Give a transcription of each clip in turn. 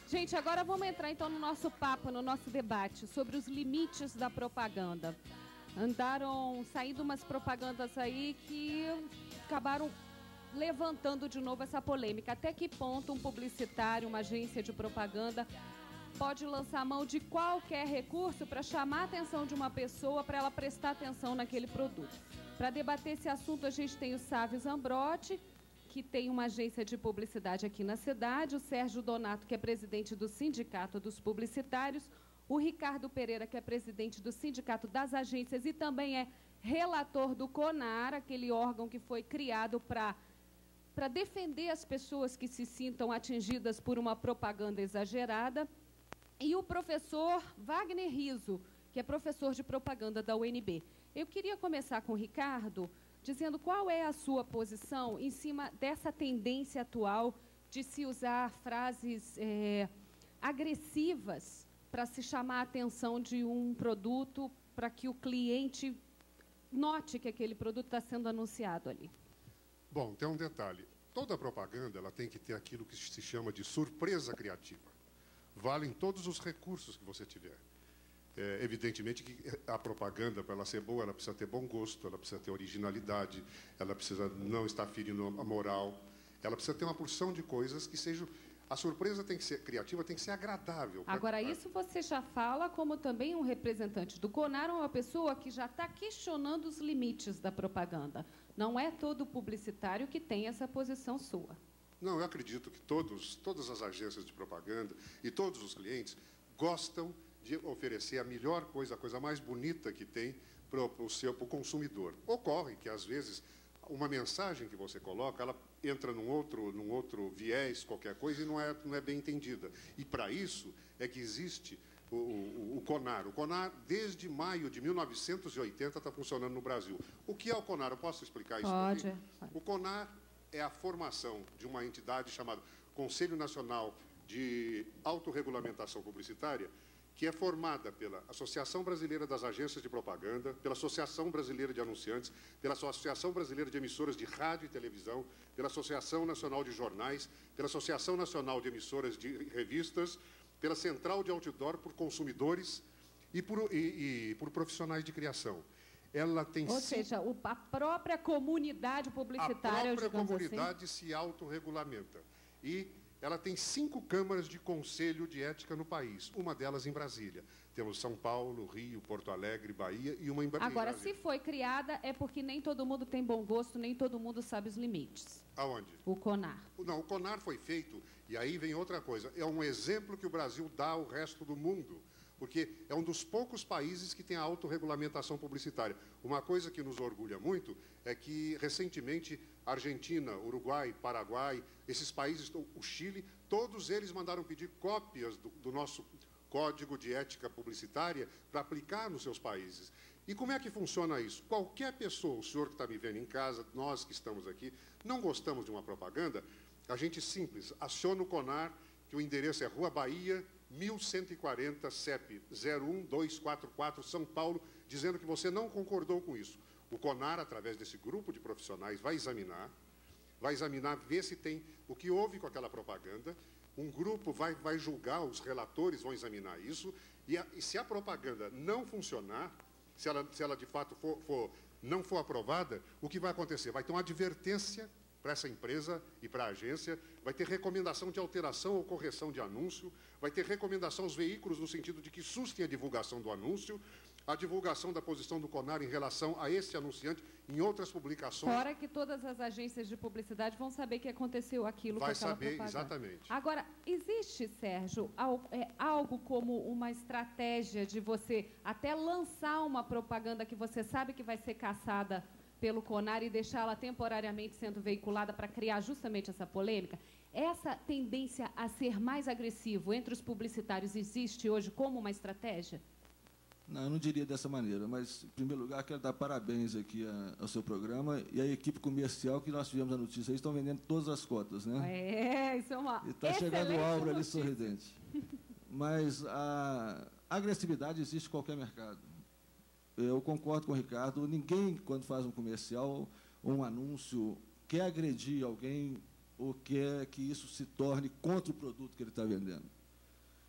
Gente, agora vamos entrar então no nosso papo, no nosso debate sobre os limites da propaganda. Andaram saindo umas propagandas aí que acabaram levantando de novo essa polêmica. Até que ponto um publicitário, uma agência de propaganda pode lançar mão de qualquer recurso para chamar a atenção de uma pessoa para ela prestar atenção naquele produto? Para debater esse assunto, a gente tem o Sávio Zambrotti, que tem uma agência de publicidade aqui na cidade, o Sérgio Donato, que é presidente do Sindicato dos Publicitários, o Ricardo Pereira, que é presidente do Sindicato das Agências e também é relator do CONAR, aquele órgão que foi criado para defender as pessoas que se sintam atingidas por uma propaganda exagerada, e o professor Wagner Riso, que é professor de propaganda da UNB. Eu queria começar com o Ricardo, dizendo qual é a sua posição em cima dessa tendência atual de se usar frases agressivas para se chamar a atenção de um produto, para que o cliente note que aquele produto está sendo anunciado ali. Bom, tem um detalhe. Toda propaganda ela tem que ter aquilo que se chama de surpresa criativa. Valem todos os recursos que você tiver. Evidentemente que a propaganda, para ela ser boa, ela precisa ter bom gosto, ela precisa ter originalidade, ela precisa não estar ferindo a moral, ela precisa ter uma porção de coisas que sejam... A surpresa tem que ser criativa, tem que ser agradável. Agora, isso você já fala como também um representante do CONAR, uma pessoa que já está questionando os limites da propaganda. Não é todo publicitário que tem essa posição sua. Não, eu acredito que todas as agências de propaganda e todos os clientes gostam de oferecer a melhor coisa, a coisa mais bonita que tem para o consumidor. Ocorre que, às vezes, uma mensagem que você coloca, ela entra num outro viés, qualquer coisa, e não é bem entendida. E, para isso, é que existe o CONAR. O CONAR, desde maio de 1980, está funcionando no Brasil. O que é o CONAR? Eu posso explicar isso? Pode. O CONAR é a formação de uma entidade chamada Conselho Nacional de Autorregulamentação Publicitária, que é formada pela Associação Brasileira das Agências de Propaganda, pela Associação Brasileira de Anunciantes, pela Associação Brasileira de Emissoras de Rádio e Televisão, pela Associação Nacional de Jornais, pela Associação Nacional de Emissoras de Revistas, pela Central de Outdoor, por consumidores e por profissionais de criação. Ela tem Ou seja, a própria comunidade publicitária... A própria comunidade se autorregulamenta. E ela tem 5 câmaras de conselho de ética no país, uma delas em Brasília. Temos São Paulo, Rio, Porto Alegre, Bahia e uma em Brasília. Agora, se foi criada, é porque nem todo mundo tem bom gosto, nem todo mundo sabe os limites. Aonde? O CONAR. Não, o CONAR foi feito, e aí vem outra coisa, é um exemplo que o Brasil dá ao resto do mundo, porque é um dos poucos países que tem a autorregulamentação publicitária. Uma coisa que nos orgulha muito é que, recentemente, Argentina, Uruguai, Paraguai, esses países, o Chile, todos eles mandaram pedir cópias do nosso Código de Ética Publicitária para aplicar nos seus países. E como é que funciona isso? Qualquer pessoa, o senhor que está me vendo em casa, nós que estamos aqui, não gostamos de uma propaganda, a gente simples, aciona o CONAR, que o endereço é Rua Bahia, 1140, CEP 01244, São Paulo, dizendo que você não concordou com isso. O CONAR, através desse grupo de profissionais, vai examinar, ver se tem o que houve com aquela propaganda. Um grupo vai julgar, os relatores vão examinar isso, e se a propaganda não funcionar, se ela de fato não for aprovada, o que vai acontecer? Vai ter uma advertência para essa empresa e para a agência, vai ter recomendação de alteração ou correção de anúncio, vai ter recomendação aos veículos no sentido de que sustem a divulgação do anúncio, a divulgação da posição do CONAR em relação a esse anunciante em outras publicações. Fora que todas as agências de publicidade vão saber que aconteceu aquilo com aquela propaganda. Vai saber, exatamente. Agora, existe, Sérgio, algo como uma estratégia de você até lançar uma propaganda que você sabe que vai ser caçada pelo CONAR e deixá-la temporariamente sendo veiculada para criar justamente essa polêmica? Essa tendência a ser mais agressivo entre os publicitários existe hoje como uma estratégia? Não, eu não diria dessa maneira, mas, em primeiro lugar, quero dar parabéns aqui ao seu programa e à equipe comercial, que nós tivemos a notícia aí, estão vendendo todas as cotas, né? Isso é uma e está chegando o Álvaro ali sorridente. Mas a agressividade existe em qualquer mercado. Eu concordo com o Ricardo, ninguém, quando faz um comercial ou um anúncio, quer agredir alguém ou quer que isso se torne contra o produto que ele está vendendo.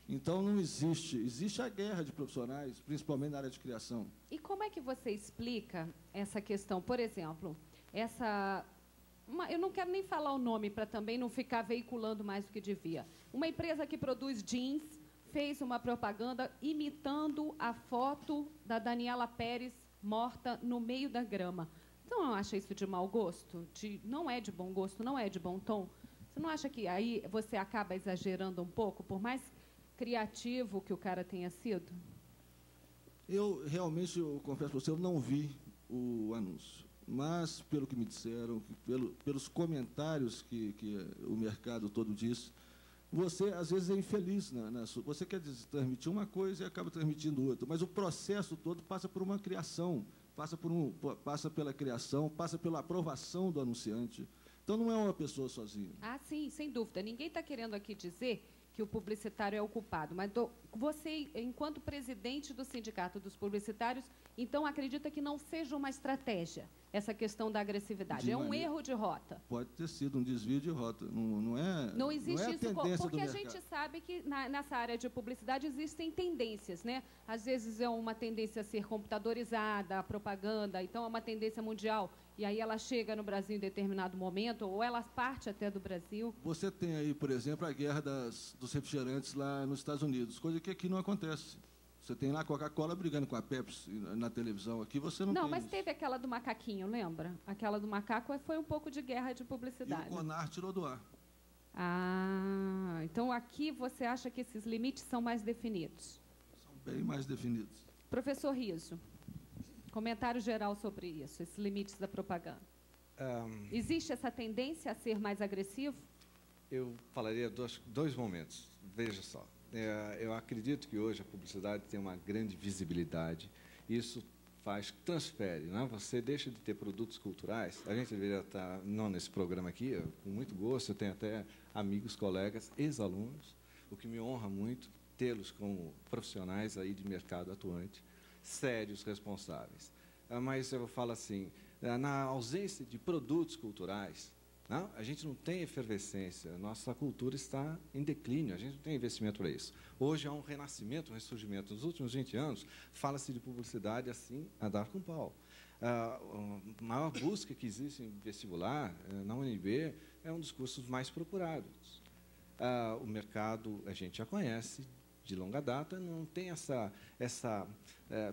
Então, não existe a guerra de profissionais, principalmente na área de criação. E como é que você explica essa questão? Por exemplo, eu não quero nem falar o nome para também não ficar veiculando mais do que devia. Uma empresa que produz jeans fez uma propaganda imitando a foto da Daniela Pérez morta no meio da grama. Então, não acha isso de mau gosto? Não é de bom gosto, não é de bom tom? Você não acha que aí você acaba exagerando um pouco, por mais criativo que o cara tenha sido? Eu realmente, eu confesso para você, eu não vi o anúncio. Mas, pelo que me disseram, pelos comentários que o mercado todo diz, você, às vezes, é infeliz. Você quer transmitir uma coisa e acaba transmitindo outra. Mas o processo todo passa por uma criação, passa pela criação, passa pela aprovação do anunciante. Então, não é uma pessoa sozinha. Ah, sim, sem dúvida. Ninguém está querendo aqui dizer que o publicitário é o culpado, mas você, enquanto presidente do Sindicato dos Publicitários, então acredita que não seja uma estratégia essa questão da agressividade? É um erro de rota? Pode ter sido um desvio de rota. Não existe isso, porque a gente mercado. sabe que nessa área de publicidade existem tendências, né? Às vezes é uma tendência a ser computadorizada, a propaganda, então é uma tendência mundial, e aí ela chega no Brasil em determinado momento, ou ela parte até do Brasil. Você tem aí, por exemplo, a guerra dos refrigerantes lá nos Estados Unidos, coisa que aqui não acontece. Você tem lá a Coca-Cola brigando com a Pepsi na televisão. Aqui você não tem. Não, mas teve aquela do macaquinho, lembra? Aquela do macaco foi um pouco de guerra de publicidade. E o CONAR tirou do ar. Ah, então aqui você acha que esses limites são mais definidos? São bem mais definidos. Professor Riso, comentário geral sobre isso, esses limites da propaganda. Existe essa tendência a ser mais agressivo? Eu falaria dois momentos. Veja só. Eu acredito que hoje a publicidade tem uma grande visibilidade. Isso transfere, né? Você deixa de ter produtos culturais. A gente deveria estar, não nesse programa aqui, com muito gosto, eu tenho até amigos, colegas, ex-alunos, o que me honra muito tê-los como profissionais aí de mercado atuante, sérios, responsáveis. Mas eu falo assim, na ausência de produtos culturais, não, a gente não tem efervescência, nossa cultura está em declínio, a gente não tem investimento para isso. Hoje há um renascimento, um ressurgimento. Nos últimos 20 anos, fala-se de publicidade assim, a dar com pau. A maior busca que existe em vestibular, na UNB, é um dos cursos mais procurados. O mercado, a gente já conhece, de longa data, não tem essa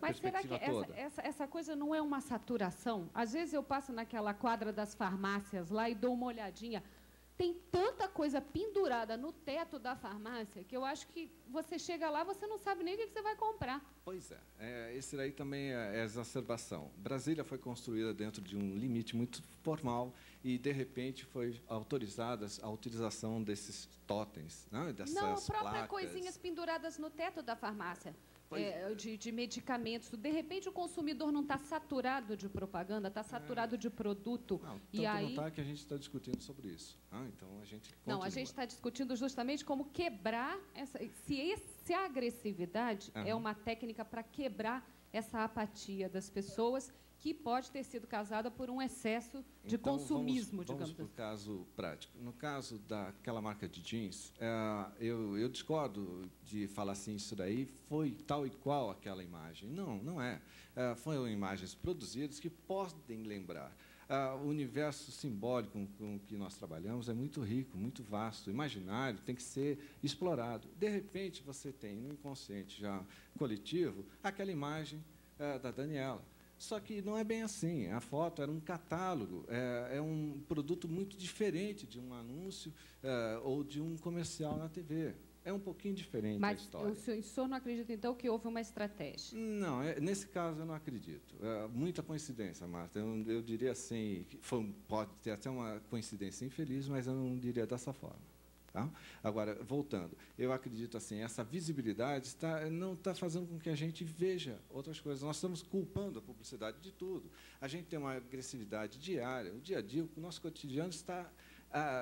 mas será que essa coisa não é uma saturação? Às vezes eu passo naquela quadra das farmácias lá e dou uma olhadinha. Tem tanta coisa pendurada no teto da farmácia que eu acho que você chega lá, você não sabe nem o que você vai comprar. Pois é. Esse daí também é exacerbação. Brasília foi construída dentro de um limite muito formal e, de repente, foi autorizada a utilização desses totens, né? Dessas placas. Não, próprias placas. Coisinhas penduradas no teto da farmácia. De medicamentos. De repente, o consumidor não está saturado de propaganda, está saturado de produto. Não, e aí... não está que a gente está discutindo sobre isso. Então, a gente continua. Não, a gente está discutindo justamente como quebrar se a agressividade é uma técnica para quebrar essa apatia das pessoas que pode ter sido causada por um excesso de consumismo, digamos assim. Vamos para o caso prático. No caso daquela marca de jeans, eu discordo de falar assim, isso daí foi tal e qual aquela imagem. Não é. Foram imagens produzidas que podem lembrar. O universo simbólico com que nós trabalhamos é muito rico, muito vasto. O imaginário tem que ser explorado. De repente, você tem no inconsciente já coletivo aquela imagem da Daniela. Só que não é bem assim. A foto era um catálogo, é um produto muito diferente de um anúncio ou de um comercial na TV. É um pouquinho diferente a história. Mas o senhor não acredita, então, que houve uma estratégia? Não, nesse caso eu não acredito. Muita coincidência, Marta. Eu diria assim, que pode ter até uma coincidência infeliz, mas eu não diria dessa forma. Tá? Agora, voltando, eu acredito assim, essa visibilidade não está fazendo com que a gente veja outras coisas. Nós estamos culpando a publicidade de tudo. A gente tem uma agressividade diária. O dia a dia, o nosso cotidiano está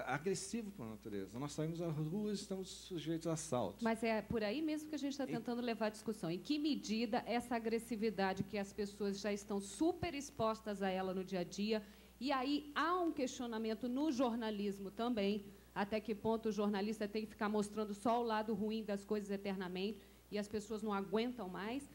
agressivo por natureza. Nós saímos às ruas e estamos sujeitos a assaltos. Mas é por aí mesmo que a gente está tentando levar a discussão. Em que medida essa agressividade que as pessoas já estão super expostas a ela no dia a dia, e aí há um questionamento no jornalismo também, até que ponto o jornalista tem que ficar mostrando só o lado ruim das coisas eternamente e as pessoas não aguentam mais.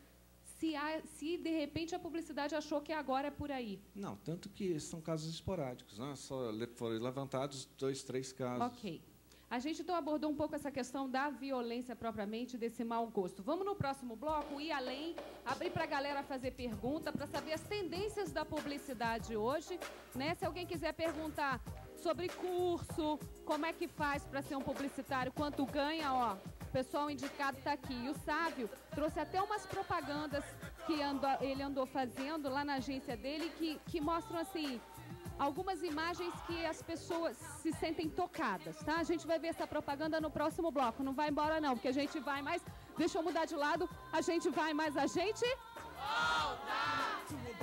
Se de repente a publicidade achou que agora é por aí. Não, tanto que são casos esporádicos, né? Só foram levantados 2, 3 casos. Ok. A gente então abordou um pouco essa questão da violência propriamente, desse mau gosto. Vamos no próximo bloco ir além, abrir para a galera fazer pergunta, para saber as tendências da publicidade hoje, né? Se alguém quiser perguntar sobre curso, como é que faz para ser um publicitário, quanto ganha, ó, o pessoal indicado está aqui. E o Sávio trouxe até umas propagandas que ele andou fazendo lá na agência dele, que mostram, assim, algumas imagens que as pessoas se sentem tocadas, tá? A gente vai ver essa propaganda no próximo bloco. Não vai embora, não, porque a gente vai mais... Deixa eu mudar de lado. A gente vai mais... A gente... Volta!